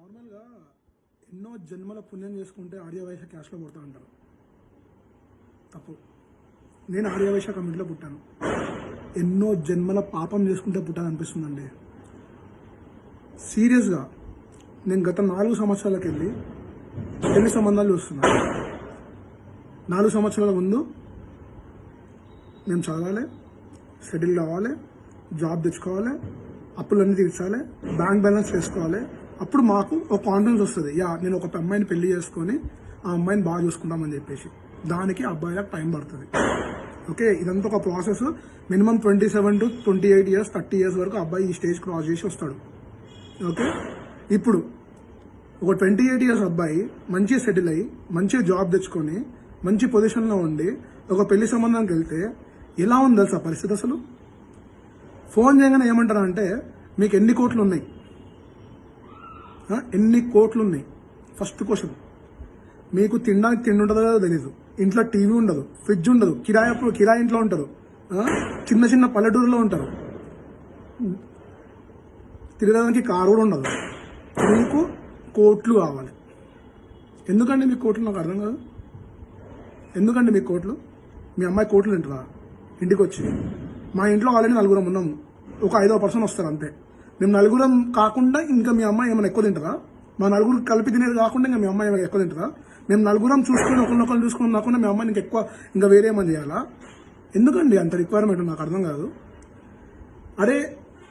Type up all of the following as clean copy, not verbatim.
నార్మల్గా ఎన్నో జన్మల పుణ్యం చేసుకుంటే ఆర్యవైశ్య క్యాస్ట్లో పుడతా అంటారు. తప్పు. నేను ఆర్యవైశ్య కమ్యూనిటీలో పుట్టాను. ఎన్నో జన్మల పాపం చేసుకుంటే పుట్టాను అనిపిస్తుందండి. సీరియస్గా నేను గత 4 సంవత్సరాలకు వెళ్ళి పెళ్లి సంబంధాలు చూస్తున్నాను. 4 సంవత్సరాల ముందు మేము చదవాలి, సెటిల్ కావాలి, జాబ్ తెచ్చుకోవాలి, అప్పులన్నీ తీర్చాలి, బ్యాంక్ బ్యాలెన్స్ చేసుకోవాలి. అప్పుడు మాకు ఒక కాన్ఫిడెన్స్ వస్తుంది, నేను ఒక అమ్మాయిని పెళ్లి చేసుకొని ఆ అమ్మాయిని బాగా చూసుకుంటామని చెప్పేసి. దానికి అబ్బాయిలకు టైం పడుతుంది. ఓకే, ఇదంతా ఒక process. Minimum 27 to 28 years 30 years వరకు అబ్బాయి ఈ స్టేజ్ క్రాస్ చేసి వస్తాడు. ఓకే, ఇప్పుడు ఒక 28 years అబ్బాయి మంచిగా సెటిల్ అయ్యి మంచిగా జాబ్ తెచ్చుకొని మంచి పొజిషన్లో ఉండి ఒక పెళ్లి సంబంధానికి వెళ్తే ఎలా ఉంది తెలుసా పరిస్థితి? అసలు ఫోన్ చేయగానే ఏమంటారా అంటే, మీకు ఎన్ని కోట్లు ఉన్నాయి, ఎన్ని కోట్లు ఉన్నాయి? First question. మీకు తినడానికి తిండి ఉంటుందో లేదో తెలీదు, ఇంట్లో టీవీ ఉండదు, ఫ్రిడ్జ్ ఉండదు, కిరాయి ఇంట్లో ఉంటారు, చిన్న చిన్న పల్లెటూరులో ఉంటారు, తిరగడానికి కారు కూడా ఉండదు. మీకు కోట్లు కావాలి. ఎందుకండి మీకు కోట్లు? నాకు అర్థం కాదు. ఎందుకండి మీకు కోట్లు? మీ అమ్మాయి కోట్లు తింటారా ఇంటికి వచ్చి? మా ఇంట్లో ఆల్రెడీ 4 ఉన్నాము, ఒక 5వ పర్సన్ వస్తారు అంతే. మేము 4 కాకుండా ఇంకా మీ అమ్మాయి ఏమైనా ఎక్కువ తింటారా? మా 4 కలిపి తినేది కాకుండా ఇంకా మీ అమ్మాయి ఏమైనా ఎక్కువ తింటారా? మేము 4 చూసుకొని ఒకరినొకరు చూసుకుని కాకుండా మీ అమ్మాయిని ఎక్కువ ఇంకా వేరే ఏమని చేయాలా? ఎందుకండి అంత రిక్వైర్మెంట్? నాకు అర్థం కాదు. అరే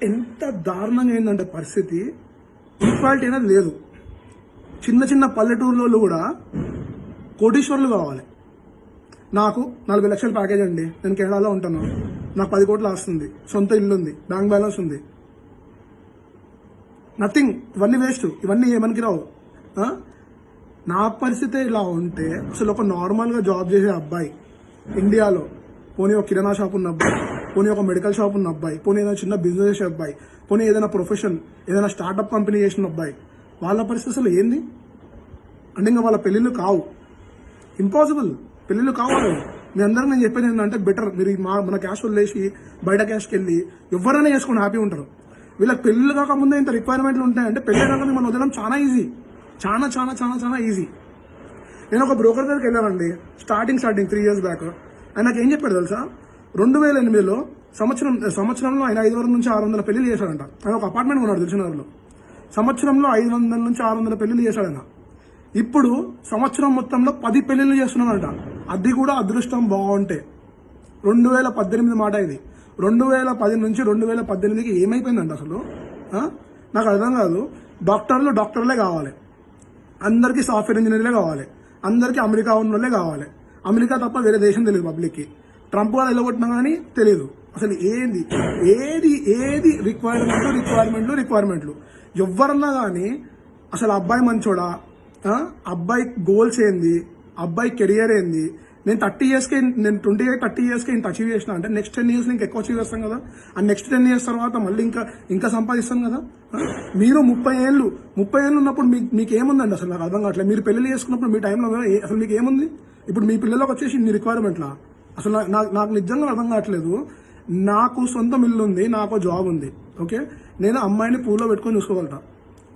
ఎంత దారుణంగా ఏంటంటే పరిస్థితి, ఈక్వాలిటీ అనేది లేదు. చిన్న చిన్న పల్లెటూరులో కూడా కోటీశ్వర్లు కావాలి. నాకు 40 లక్షల ప్యాకేజ్ అండి, నేను కేరళలో ఉంటాను, నాకు 10 కోట్లు వస్తుంది, సొంత ఇల్లు ఉంది, బ్యాంక్ బ్యాలెన్స్ ఉంది, నథింగ్. ఇవన్నీ వేస్ట్, ఇవన్నీ ఏమనికి రావు. నా పరిస్థితి ఇలా ఉంటే అసలు ఒక నార్మల్గా జాబ్ చేసే అబ్బాయి ఇండియాలో, పోనీ ఒక కిరాణా షాప్ ఉన్న అబ్బాయి, పోనీ ఒక మెడికల్ షాప్ ఉన్న అబ్బాయి, పోనీ ఏదైనా చిన్న బిజినెస్ చేసే అబ్బాయి, పోనీ ఏదైనా ప్రొఫెషన్, ఏదైనా స్టార్టప్ కంపెనీ చేసిన అబ్బాయి, వాళ్ళ పరిస్థితి అసలు ఏంది అంటే ఇంకా వాళ్ళ పెళ్ళిళ్ళు కావు. ఇంపాసిబుల్, పెళ్ళిళ్ళు కావాలి. మీ అందరికి నేను చెప్పేది ఏంటంటే, బెటర్ మీరు మన క్యాష్ వదిలేసి బయట క్యాష్కి వెళ్ళి ఎవరైనా చేసుకుని హ్యాపీ ఉంటారు. వీళ్ళకి పెళ్ళిళ్ళు కాకముందే ఇంత రిక్వైర్మెంట్లు ఉంటాయంటే పెళ్ళి కాక మనం వదలడం చాలా ఈజీ, చాలా చాలా చాలా చాలా ఈజీ. నేను ఒక బ్రోకర్ దగ్గరికి వెళ్ళానండి స్టార్టింగ్ 3 years బ్యాక్. ఆయన నాకు ఏం చెప్పాడు తెలుసా? 2008లో సంవత్సరంలో ఆయన 500 నుంచి 600 పెళ్లిళ్ళు చేశాడంట. ఆయన ఒక అపార్ట్మెంట్ కొన్నాడు తెలిసినలో. సంవత్సరంలో 500 నుంచి 600 పెళ్లిళ్ళు చేశాడన్న. ఇప్పుడు సంవత్సరం మొత్తంలో 10 పెళ్లిళ్ళు చేస్తున్నాడంట. అది కూడా అదృష్టం బాగుంటే. 2018 మాట ఇది. 2010 నుంచి 2018కి ఏమైపోయిందంట అసలు? నాకు అర్థం కాదు. డాక్టర్లే కావాలి, అందరికీ సాఫ్ట్వేర్ ఇంజనీర్లే కావాలి, అందరికీ అమెరికా ఉన్నోళ్ళే కావాలి. అమెరికా తప్ప వేరే దేశం తెలియదు పబ్లిక్కి. ట్రంప్ కూడా వెళ్ళగొట్టినా కానీ తెలియదు అసలు ఏది రిక్వైర్మెంట్లు. ఎవరన్నా కానీ అసలు అబ్బాయి మంచోడా, అబ్బాయి గోల్స్ ఏంది, అబ్బాయి కెరియర్ ఏంది? నేను 30 yearsకి నేను 30 yearsకి ఇంత అచీవ్ చేసిన అంటే నెక్స్ట్ 10 years ఇంకా ఎక్కువ అచీవ్ చేస్తాను కదా. అండ్ నెక్స్ట్ 10 years తర్వాత మళ్ళీ ఇంకా సంపాదిస్తాను కదా. మీరు 30 ఏళ్ళు ఉన్నప్పుడు మీకు ఏముందండి అసలు? నాకు అర్థం కావట్లేదు. మీరు పెళ్లి చేసుకున్నప్పుడు మీ టైంలో అసలు మీకు ఏముంది? ఇప్పుడు మీ పిల్లలకు వచ్చేసి ఇన్ని రిక్వైర్మెంట్లా? అసలు నాకు నిజంగా అర్థం కావట్లేదు. నాకు సొంతం ఇల్లు ఉంది, నాకు జాబ్ ఉంది. ఓకే, నేను అమ్మాయిని పూల్లో పెట్టుకొని చూసుకోగలుగుతా.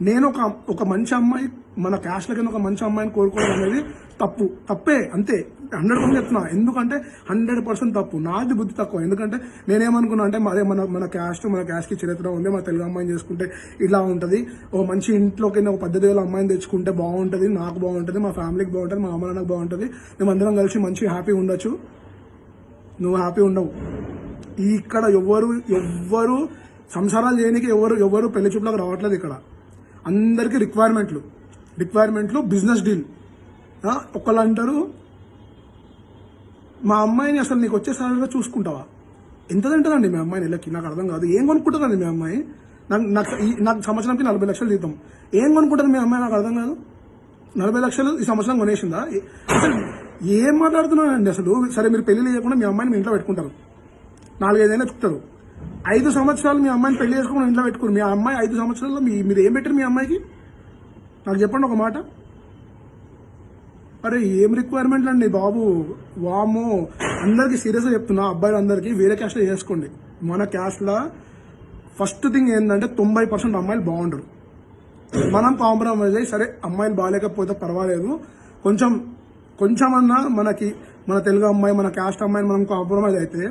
నేను ఒక మంచి అమ్మాయి, మన క్యాస్ట్లకి ఒక మంచి అమ్మాయిని కోరుకోవడం అనేది తప్పే అంతే. 100% చెప్తున్నా. ఎందుకంటే 100% తప్పు. నాది బుద్ధి తక్కువ. ఎందుకంటే నేనేమనుకున్నా అంటే అదే మన క్యాస్ట్కి చరిత్ర ఉంది, మన తెలుగు అమ్మాయిని చేసుకుంటే ఇలా ఉంటుంది, ఒక మంచి ఇంట్లోకి ఒక 10,000 అమ్మాయిని తెచ్చుకుంటే బాగుంటుంది, నాకు బాగుంటుంది, మా ఫ్యామిలీకి బాగుంటుంది, మా అమ్మ నాన్నకు బాగుంటుంది, మేమందరం కలిసి మంచిగా హ్యాపీ ఉండొచ్చు. నువ్వు హ్యాపీ ఉండవు. ఇక్కడ ఎవ్వరు సంసారాలు చేయడానికి ఎవరు పెళ్లి చూపులకు రావట్లేదు. ఇక్కడ అందరికీ రిక్వైర్మెంట్లు బిజినెస్ డీల్. ఒకళ్ళు అంటారు, మా అమ్మాయిని అసలు నీకు వచ్చే సాలరీగా చూసుకుంటావా? ఎంత తింటుందండి మీ అమ్మాయిని నెలకి? నాకు అర్థం కాదు. ఏం కొనుక్కుంటుందండి మీ అమ్మాయి? నాకు సంవత్సరానికి 40 లక్షలు జీతం. ఏం కొనుక్కుంటుంది మీ అమ్మాయి? నాకు అర్థం కాదు. 40 లక్షలు ఈ సంవత్సరం కొనేసిందా? అసలు ఏం మాట్లాడుతున్నానండి అసలు? సరే, మీరు పెళ్లి చేయకుండా మీ అమ్మాయిని మీ ఇంట్లో పెట్టుకుంటారు, 4-5 ఏళ్ళు చెప్తారు. 5 సంవత్సరాలు మీ అమ్మాయిని పెళ్లి చేసుకుని ఇంట్లో పెట్టుకుని మీ అమ్మాయి 5 సంవత్సరాల్లో మీరు ఏం పెట్టారు మీ అమ్మాయికి? నాకు చెప్పండి ఒక మాట. అరే ఏం రిక్వైర్మెంట్లు అండి బాబు, వామో. అందరికీ సీరియస్గా చెప్తున్నా, అబ్బాయిలందరికీ వేరే క్యాస్ట్లో చేసుకోండి. మన క్యాస్ట్లో ఫస్ట్ థింగ్ ఏంటంటే 90% అమ్మాయిలు బాగుండరు. మనం కాంప్రమైజ్ అయ్యి సరే అమ్మాయిలు బాగాలేకపోతే పర్వాలేదు, కొంచెమన్నా మన తెలుగు అమ్మాయి మన క్యాస్ట్ అమ్మాయిని మనం కాంప్రమైజ్ అయితే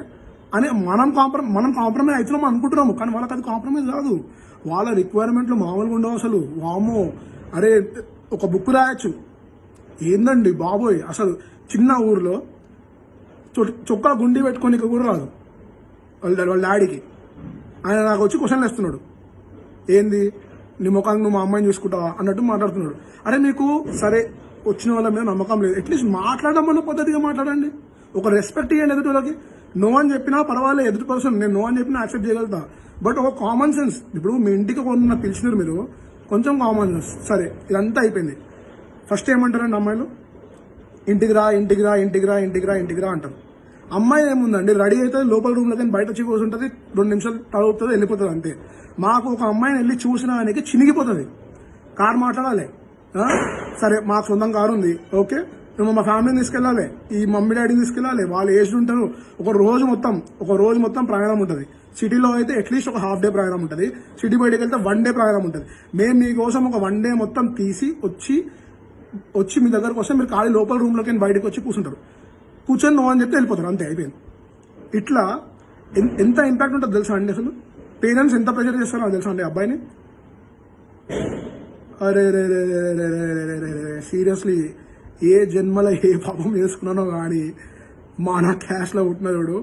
అని మనం కాంప్రమైజ్ అవుతున్నాం అనుకుంటున్నాము. కానీ వాళ్ళకి అది కాంప్రమైజ్ కాదు. వాళ్ళ రిక్వైర్మెంట్లు మామూలుగా ఉండవు అసలు. వామో అరే ఒక బుక్ రాయొచ్చు ఏందండి బాబోయ్. అసలు చిన్న ఊర్లో చొక్కా గుండి పెట్టుకొని కూడా రాదు వాళ్ళ డాడీకి. ఆయన నాకు వచ్చి క్వశ్చన్లు వేస్తున్నాడు, ఏంది నీ ముఖానికి నువ్వు మా అమ్మాయిని చూసుకుంటావా అన్నట్టు మాట్లాడుతున్నాడు. అరే మీకు సరే వచ్చిన వాళ్ళ మీద నమ్మకం లేదు, అట్లీస్ట్ మాట్లాడమన్న పద్ధతిగా మాట్లాడండి. ఒక రెస్పెక్ట్ ఇవ్వండి ఎదుటి వాళ్ళకి. నో అని చెప్పినా పర్వాలేదు, ఎదుటి పర్సన్ నేను నో అని చెప్పినా యాక్సెప్ట్ చేయగలుగుతా. బట్ ఒక కామన్ సెన్స్, ఇప్పుడు మీ ఇంటికి కొన్న పిలిచినారు మీరు, కొంచెం కామన్ సెన్స్. సరే ఇదంతా అయిపోయింది. ఫస్ట్ ఏమంటారండి అమ్మాయిలు, ఇంటికి రా ఇంటికి రా ఇంటికి రా ఇంటికి రా ఇంటికి రా అంటారు. అమ్మాయి ఏముందండి, రెడీ అవుతుంది లోపల రూమ్లో కానీ బయట వచ్చి కూర్చుంటుంది, 2 నిమిషాలు తడుగుతుంది వెళ్ళిపోతుంది అంతే. మాకు ఒక అమ్మాయిని వెళ్ళి చూసిన ఆయనకి చినిగిపోతుంది. కారు మాట్లాడాలి, సరే మాకు సొంతం కారు ఉంది, ఓకే మేము మా ఫ్యామిలీని తీసుకెళ్ళాలి, ఈ మమ్మీ డాడీని తీసుకెళ్ళాలి, వాళ్ళు ఏజ్డ్ ఉంటారు. ఒక రోజు మొత్తం ప్రయాణం ఉంటుంది. సిటీలో అయితే అట్లీస్ట్ ఒక హాఫ్ డే ప్రయాణం ఉంటుంది, సిటీ బయటకు వెళ్తే 1 డే ప్రయాణం ఉంటుంది. మేము మీకోసం ఒక 1 డే మొత్తం తీసి వచ్చి మీ దగ్గరకు వస్తే మీరు ఖాళీ లోపల రూమ్లోకి బయటకు వచ్చి కూర్చొని నో అని చెప్తే వెళ్ళిపోతారు, అంతే అయిపోయింది. ఇట్లా ఎంత ఇంపాక్ట్ ఉంటుంది తెలుసా అండి. అసలు పేరెంట్స్ ఎంత ప్రెషర్ చేస్తారో నాకు తెలుసా అండి అబ్బాయిని. అరే రే రే రే రే రే రే రే సీరియస్లీ ఏ జన్మలో ఏ పాపం చేసుకున్నానో కానీ నా క్యాష్లో పుట్టినోడు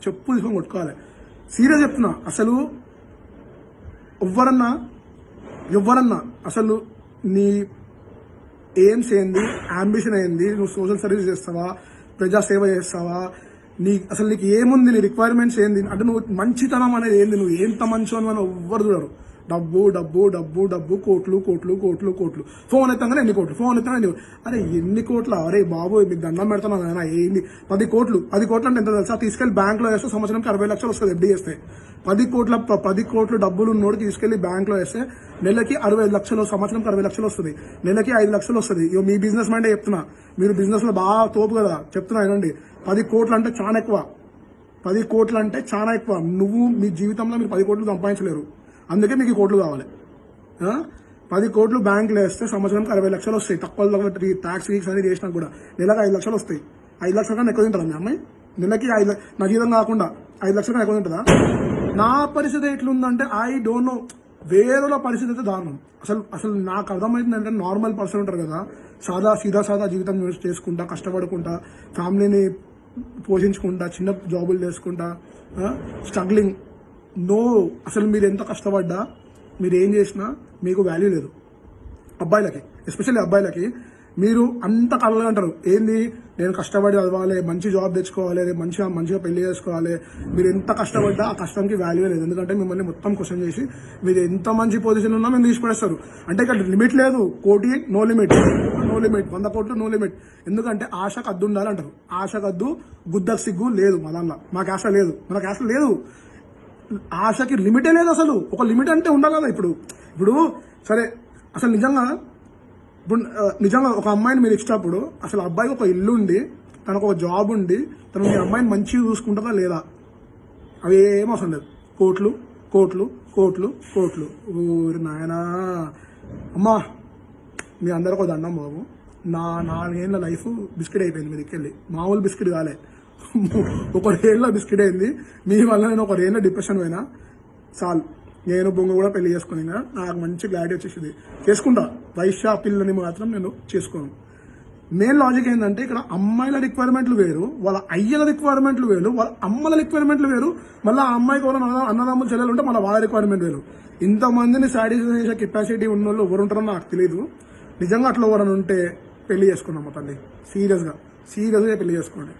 చెప్పు తీసుకొని కొట్టుకోవాలి. సీరియస్ చెప్తున్నా. అసలు ఎవరన్నా అసలు నీ ఎయిమ్స్ ఏంది, అంబిషన్ ఏంది, నువ్వు సోషల్ సర్వీస్ చేస్తావా, ప్రజాసేవ చేస్తావా, నీకు ఏముంది, నీ రిక్వైర్మెంట్స్ ఏంది, అంటే నువ్వు మంచితనం అనేది ఏంది, నువ్వు ఎంత మంచి అని మనం ఎవ్వరు చూడరు. డబ్బు డబ్బు డబ్బు డబ్బు కోట్లు కోట్లు కోట్లు కోట్లు. ఫోన్ ఎత్తాగానే ఎన్ని కోట్లు, ఫోన్ ఎత్తాగానే అరే ఎన్ని కోట్ల, అరే బాబు మీకు దండం పెడతాను ఆయన ఏంది 10 కోట్లు అంటే ఎంత తెలుసా, తీసుకెళ్లి బ్యాంక్ లో వేస్తే సంవత్సరానికి 60 లక్షలు వస్తుంది ఎఫ్డీ చేస్తే. 10 కోట్లు డబ్బులు ఉన్నోడు తీసుకెళ్లి బ్యాంక్ లో వేస్తే నెలకి 65 లక్షలు, సంవత్సరానికి 60 లక్షలు వస్తుంది, నెలకి 5 లక్షలు వస్తుంది. ఇక మీ బిజినెస్ మైండే చెప్తున్నా, మీరు బిజినెస్ లో బాగా తోపు కదా చెప్తున్నా ఏనండి. 10 కోట్లు అంటే చాలా ఎక్కువ, 10 కోట్లు అంటే చాలా ఎక్కువ. నువ్వు మీ జీవితంలో మీరు 10 కోట్లు సంపాదించలేరు, అందుకే మీకు కోట్లు కావాలి. 10 కోట్లు బ్యాంకులో వేస్తే సంవత్సరానికి 60 లక్షలు వస్తాయి. తక్కువ ట్యాక్స్ గీక్స్ అనేది చేసినా కూడా నెలకు 5 లక్షలు వస్తాయి. 5 లక్షల కన్నా ఎక్కువ తింటుందా మీ అమ్మాయి నెలకి? నా జీతం కాకుండా 5 లక్షల కన్నా ఎక్కువ తింటుందా? నా పరిస్థితి ఎట్లుందంటే ఐ డోంట్ నో. వేరేల పరిస్థితి అయితే దారుణం. అసలు నాకు అర్థమైంది అంటే, నార్మల్ పర్సన్ ఉంటారు కదా, సాదా జీవితం చేసుకుంటా, కష్టపడుకుంటా, ఫ్యామిలీని పోషించుకుంటా, చిన్న జాబులు చేసుకుంటా, స్ట్రగ్లింగ్. నో, అసలు మీరు ఎంత కష్టపడ్డా, మీరు ఏం చేసినా మీకు వాల్యూ లేదు. అబ్బాయిలకి, ఎస్పెషల్లీ అబ్బాయిలకి మీరు అంత కలలు అంటారు, ఏంది నేను కష్టపడి చదవాలి, మంచి జాబ్ తెచ్చుకోవాలి, మంచిగా పెళ్లి చేసుకోవాలి. మీరు ఎంత కష్టపడ్డా ఆ కష్టానికి వాల్యూ లేదు. ఎందుకంటే మిమ్మల్ని మొత్తం క్వశ్చన్ చేసి మీరు ఎంత మంచి పొజిషన్ ఉన్నా మేము తీసుకునేస్తారు. అంటే ఇక్కడ లిమిట్ లేదు, 1 కోటి నో లిమిట్, 100 కోట్లు నో లిమిట్. ఎందుకంటే ఆశకు అద్దు ఉండాలంటారు. ఆశకు అద్దు, గుద్దకు సిగ్గు లేదు. మాకు ఆశ లేదు, మనకు ఆశ లేదు. ఆశకి లిమిటే లేదు అసలు. ఒక లిమిట్ అంటే ఉండాలి కదా. ఇప్పుడు సరే, అసలు నిజంగా ఒక అమ్మాయిని మీరు ఇచ్చినప్పుడు అసలు అబ్బాయికి ఒక ఇల్లు ఉండి, తనకు ఒక జాబ్ ఉండి, తను మీ అమ్మాయిని మంచిగా చూసుకుంటుందా లేదా, అవి ఏం అవసరం లేదు. కోట్లు కోట్లు కోట్లు కోట్లు. ఊరి నాయనా. అమ్మా మీ అందరికీ దండం బాబు. నా 4 ఏళ్ళ లైఫ్ బిస్కెట్ అయిపోయింది మీ దిక్కెళ్ళి. మామూలు బిస్కెట్ కాలే, 1 ఏళ్ళ బిస్కెట్ అయింది మీ వల్ల. నేను 1 ఏళ్ళ డిప్రెషన్ పోయినా. చాలు, నేను బొంగ కూడా పెళ్లి చేసుకుని నాకు మంచి క్లారిటీ వచ్చేసింది. చేసుకుంటా, వైశ్య పిల్లని మాత్రం నేను చేసుకోను. మెయిన్ లాజిక్ ఏంటంటే, ఇక్కడ అమ్మాయిల రిక్వైర్మెంట్లు వేరు, వాళ్ళ అయ్యల రిక్వైర్మెంట్లు వేరు, వాళ్ళ అమ్మల రిక్వైర్మెంట్లు వేరు, మళ్ళీ ఆ అమ్మాయికి వాళ్ళ అన్నదమ్ములు చెల్లెలు ఉంటే మళ్ళీ వాళ్ళ రిక్వైర్మెంట్ వేరు. ఇంతమందిని సాటిస్ఫై చేసే కెపాసిటీ ఉన్న వాళ్ళు ఎవరు ఉంటారో నాకు తెలియదు. నిజంగా అట్లా ఎవరైనా ఉంటే పెళ్లి చేసుకున్నాం తల్లి. సీరియస్గా పెళ్లి చేసుకోండి.